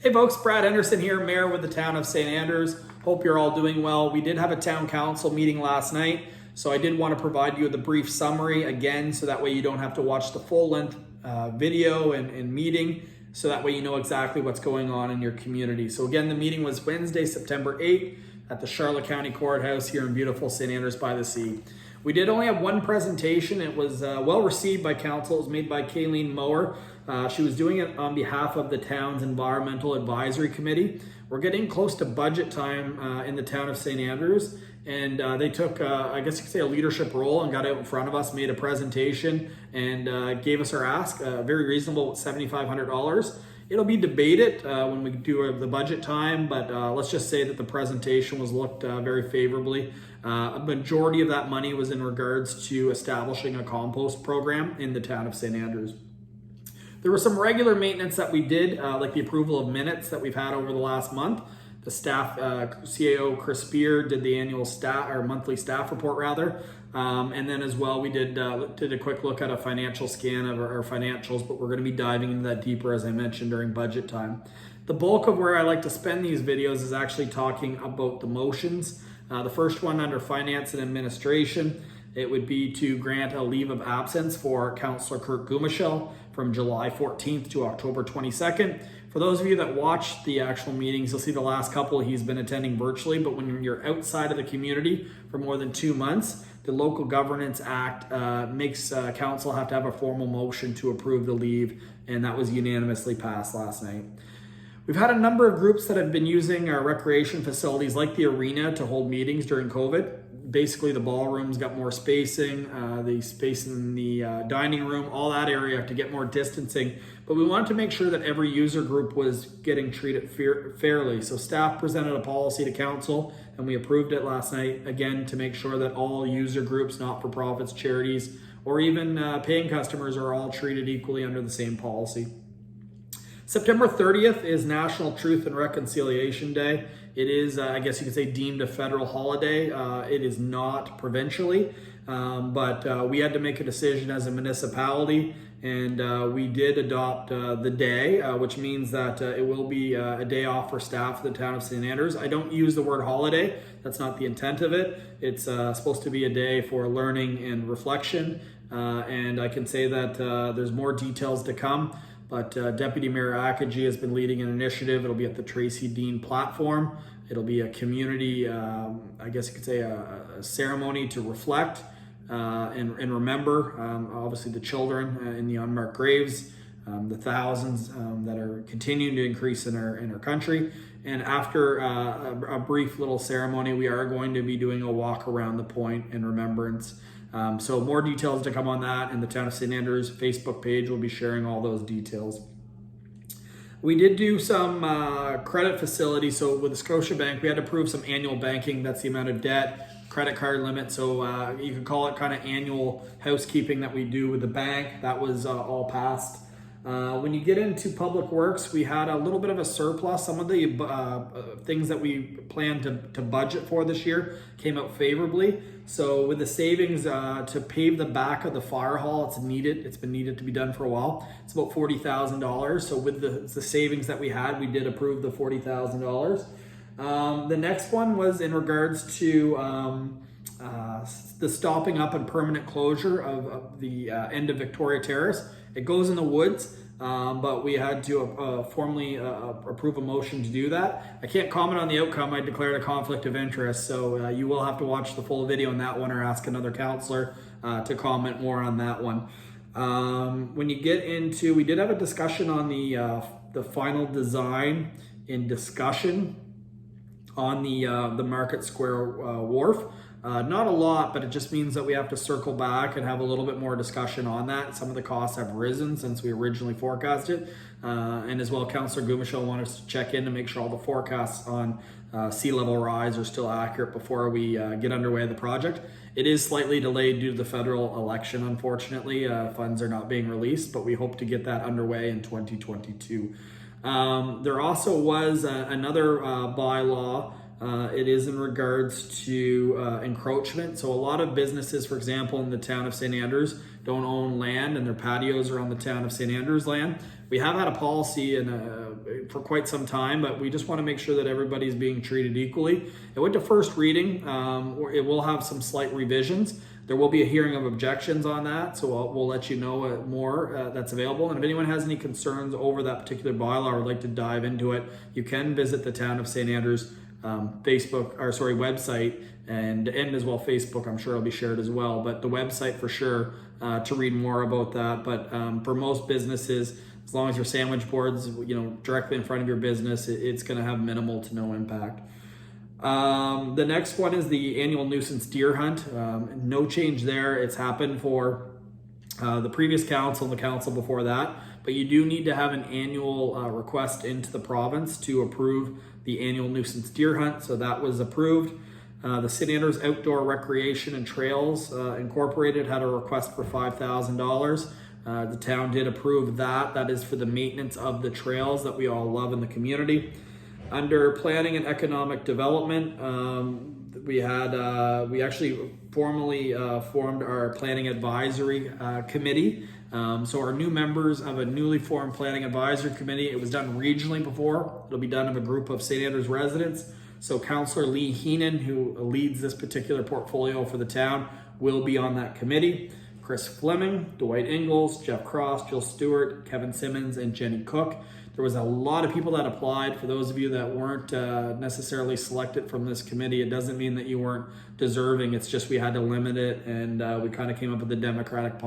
Hey folks, Brad Henderson here, Mayor with the town of St. Andrews. Hope you're all doing well. We did have a town council meeting last night, so I did want to provide you with a brief summary again, so that way you don't have to watch the full length video and meeting, so that way you know exactly what's going on in your community. So again, the meeting was Wednesday, September 8th at the Charlotte County Courthouse here in beautiful St. Andrews by the Sea. We did only have one presentation. It was well received by council. It was made by Kayleen Mower. She was doing it on behalf of the town's Environmental Advisory Committee. We're getting close to budget time in the town of St. Andrews, and they took, I guess you could say, a leadership role and got out in front of us, made a presentation, and gave us our ask, very reasonable, $7,500. It'll be debated when we do the budget time, but let's just say that the presentation was looked very favorably. A majority of that money was in regards to establishing a compost program in the town of St. Andrews. There was some regular maintenance that we did, like the approval of minutes that we've had over the last month. The staff, CAO Chris Spear did the annual monthly staff report rather. And then as well, we did a quick look at a financial scan of our financials, but we're going to be diving into that deeper, as I mentioned, during budget time. The bulk of where I like to spend these videos is actually talking about the motions. The first one under finance and administration, it would be to grant a leave of absence for Councillor Kurt Gumashel from July 14th to October 22nd. For those of you that watched the actual meetings, you'll see the last couple he's been attending virtually, but when you're outside of the community for more than 2 months, the Local Governance Act makes council have to have a formal motion to approve the leave, and that was unanimously passed last night. We've had a number of groups that have been using our recreation facilities like the arena to hold meetings during COVID. Basically, the ballrooms got more spacing, the space in the dining room, all that area to get more distancing. But we wanted to make sure that every user group was getting treated fairly. So staff presented a policy to council, and we approved it last night, again, to make sure that all user groups, not-for-profits, charities, or even paying customers are all treated equally under the same policy. September 30th is National Truth and Reconciliation Day. It is, I guess you could say, deemed a federal holiday. It is not provincially, but we had to make a decision as a municipality, and we did adopt the day, which means that it will be a day off for staff of the town of St. Andrews. I don't use the word holiday. That's not the intent of it. It's supposed to be a day for learning and reflection, and I can say that there's more details to come. But Deputy Mayor Akaji has been leading an initiative. It'll be at the Tracy Dean platform. It'll be a community, I guess you could say, a ceremony to reflect and remember, obviously, the children in the unmarked graves, the thousands that are continuing to increase in our country. And after a brief little ceremony, we are going to be doing a walk around the point in remembrance. So more details to come on that, and the Town of St. Andrews Facebook page will be sharing all those details. We did do some credit facilities. So with the Scotiabank, we had to prove some annual banking. That's the amount of debt, credit card limit. So you could call it kind of annual housekeeping that we do with the bank. That was all passed. When you get into public works, we had a little bit of a surplus. Some of the things that we planned to budget for this year came out favorably. So with the savings to pave the back of the fire hall, it's been needed to be done for a while. It's about $40,000. So with the savings that we had, we did approve the $40,000. The next one was in regards to the stopping up and permanent closure of the end of Victoria Terrace. It goes in the woods, but we had to formally approve a motion to do that. I can't comment on the outcome. I declared a conflict of interest, so you will have to watch the full video on that one or ask another councillor to comment more on that one. When you get into, we did have a discussion on the final design in discussion on the Market Square Wharf. Not a lot, but it just means that we have to circle back and have a little bit more discussion on that. Some of the costs have risen since we originally forecasted. And as well, Councillor Gumashel wanted us to check in to make sure all the forecasts on sea level rise are still accurate before we get underway the project. It is slightly delayed due to the federal election, unfortunately. Funds are not being released, but we hope to get that underway in 2022. There also was another bylaw It is in regards to encroachment. So a lot of businesses, for example, in the town of St. Andrews, don't own land and their patios are on the town of St. Andrews land. We have had a policy for quite some time, but we just want to make sure that everybody's being treated equally. It went to first reading. It will have some slight revisions. There will be a hearing of objections on that, so we'll let you know more that's available. And if anyone has any concerns over that particular bylaw or would like to dive into it, you can visit the town of St. Andrews website, and as well Facebook. I'm sure it'll be shared as well, but the website for sure to read more about that. But for most businesses, as long as your sandwich board's directly in front of your business, it's going to have minimal to no impact. The next one is the annual nuisance deer hunt. No change there. It's happened for the previous council and the council before that, but you do need to have an annual request into the province to approve the annual nuisance deer hunt. So that was approved. The St. Andrews Outdoor Recreation and Trails Incorporated had a request for $5,000. The town did approve that. That is for the maintenance of the trails that we all love in the community. Under planning and economic development, we actually formally formed our planning advisory committee. So our new members of a newly formed planning advisory committee, it was done regionally before. It'll be done of a group of St. Andrews residents. So Councillor Lee Heenan, who leads this particular portfolio for the town, will be on that committee. Chris Fleming, Dwight Ingalls, Jeff Cross, Jill Stewart, Kevin Simmons, and Jenny Cook. There was a lot of people that applied. For those of you that weren't necessarily selected from this committee, it doesn't mean that you weren't deserving. It's just we had to limit it, and we kind of came up with a democratic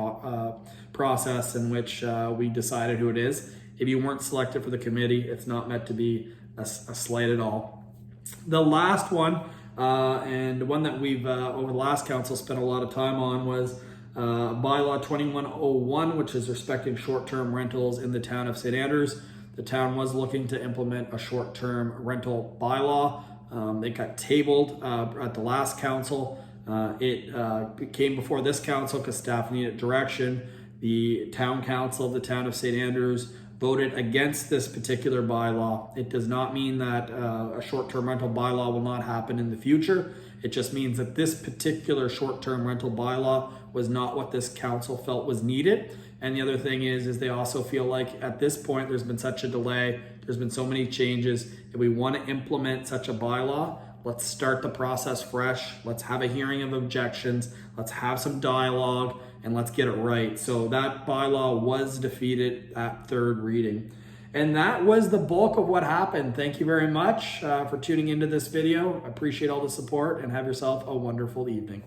process in which we decided who it is. If you weren't selected for the committee, it's not meant to be a slight at all. The last one, and one that we've, over the last council, spent a lot of time on was bylaw 2101, which is respecting short-term rentals in the town of St. Andrews. The town was looking to implement a short-term rental bylaw. It got tabled at the last council. It came before this council because staff needed direction. The town council of the town of St. Andrews voted against this particular bylaw. It does not mean that a short-term rental bylaw will not happen in the future. It just means that this particular short-term rental bylaw was not what this council felt was needed. And the other thing is they also feel like at this point there's been such a delay, there's been so many changes. If we want to implement such a bylaw, let's start the process fresh. Let's have a hearing of objections. Let's have some dialogue and let's get it right. So that bylaw was defeated at third reading. And that was the bulk of what happened. Thank you very much for tuning into this video. I appreciate all the support and have yourself a wonderful evening.